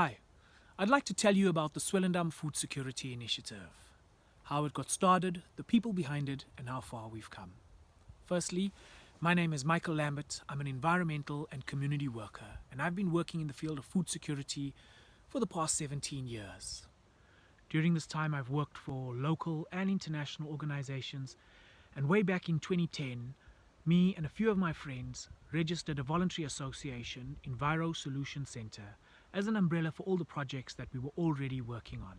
Hi, I'd like to tell you about the Swellendam Food Security Initiative, how it got started, the people behind it, and how far we've come. Firstly, my name is Michael Lambert. I'm an environmental and community worker, and I've been working in the field of food security for the past 17 years. During this time, I've worked for local and international organizations, and way back in 2010, me and a few of my friends registered a voluntary association, Enviro Solution Center, as an umbrella for all the projects that we were already working on.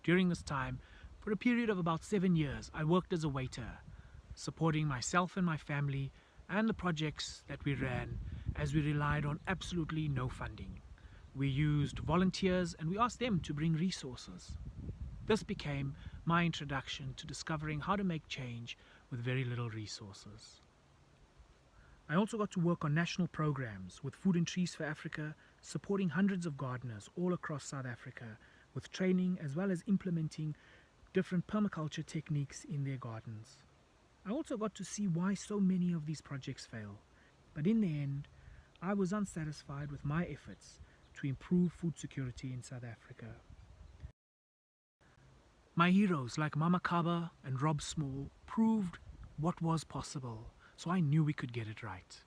During this time, for a period of about 7 years, I worked as a waiter, supporting myself and my family and the projects that we ran, as we relied on absolutely no funding. We used volunteers and we asked them to bring resources. This became my introduction to discovering how to make change with very little resources. I also got to work on national programs with Food and Trees for Africa, supporting hundreds of gardeners all across South Africa with training as well as implementing different permaculture techniques in their gardens. I also got to see why so many of these projects fail, but in the end, I was unsatisfied with my efforts to improve food security in South Africa. My heroes like Mama Kaba and Rob Small proved what was possible, so I knew we could get it right.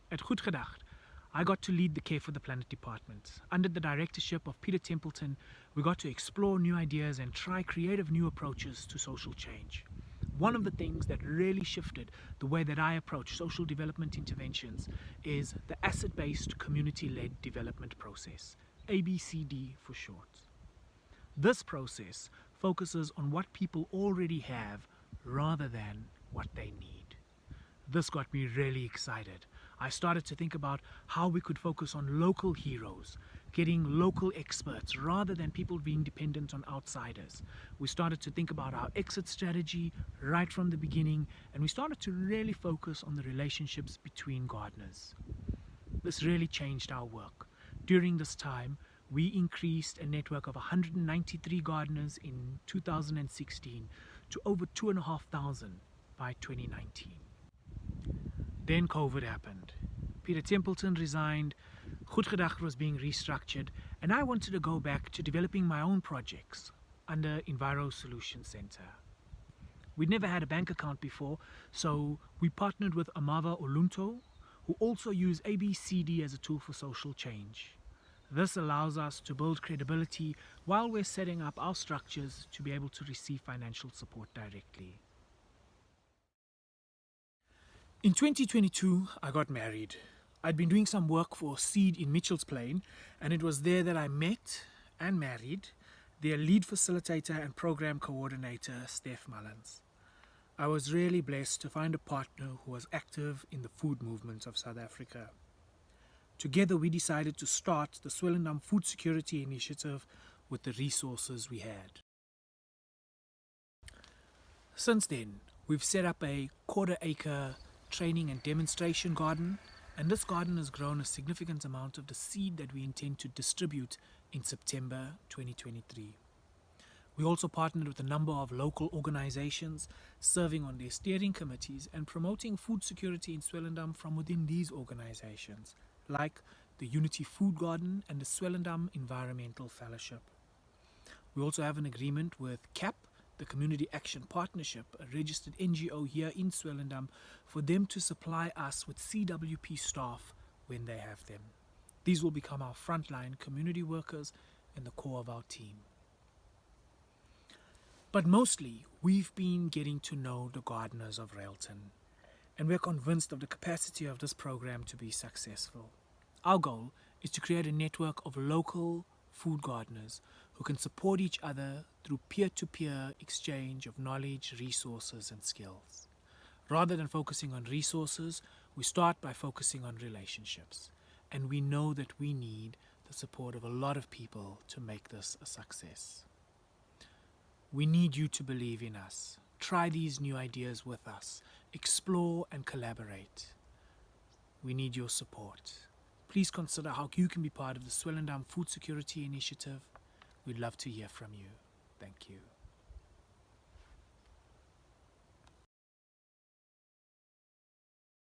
At Goed Gedacht, I got to lead the Care for the Planet department. Under the directorship of Peter Templeton, we got to explore new ideas and try creative new approaches to social change. One of the things that really shifted the way that I approach social development interventions is the asset-based community-led development process, ABCD for short. This process focuses on what people already have rather than what they need. This got me really excited. I started to think about how we could focus on local heroes, getting local experts rather than people being dependent on outsiders. We started to think about our exit strategy right from the beginning, and we started to really focus on the relationships between gardeners. This really changed our work. During this time, we increased a network of 193 gardeners in 2016 to over 2,500 by 2019. Then COVID happened. Peter Templeton resigned, Goed Gedacht was being restructured, and I wanted to go back to developing my own projects under Enviro Solution Center. We'd never had a bank account before, so we partnered with Amava Olunto, who also use ABCD as a tool for social change. This allows us to build credibility while we're setting up our structures to be able to receive financial support directly. In 2022, I got married. I'd been doing some work for Seed in Mitchell's Plain, and it was there that I met and married their lead facilitator and program coordinator, Steph Mullins. I was really blessed to find a partner who was active in the food movement of South Africa. Together, we decided to start the Swellendam Food Security Initiative with the resources we had. Since then, we've set up a quarter-acre training and demonstration garden, and this garden has grown a significant amount of the seed that we intend to distribute in September 2023. We also partnered with a number of local organizations serving on their steering committees and promoting food security in Swellendam from within these organizations, like the Unity Food Garden and the Swellendam Environmental Fellowship. We also have an agreement with CAP, the Community Action Partnership, a registered NGO here in Swellendam, for them to supply us with CWP staff when they have them. These will become our frontline community workers and the core of our team. But mostly, we've been getting to know the gardeners of Railton, and we're convinced of the capacity of this program to be successful. Our goal is to create a network of local food gardeners who can support each other through peer-to-peer exchange of knowledge, resources, and skills. Rather than focusing on resources, we start by focusing on relationships, and we know that we need the support of a lot of people to make this a success. We need you to believe in us. Try these new ideas with us. Explore and collaborate. We need your support. Please consider how you can be part of the Swellendam Food Security Initiative. We'd love to hear from you. Thank you.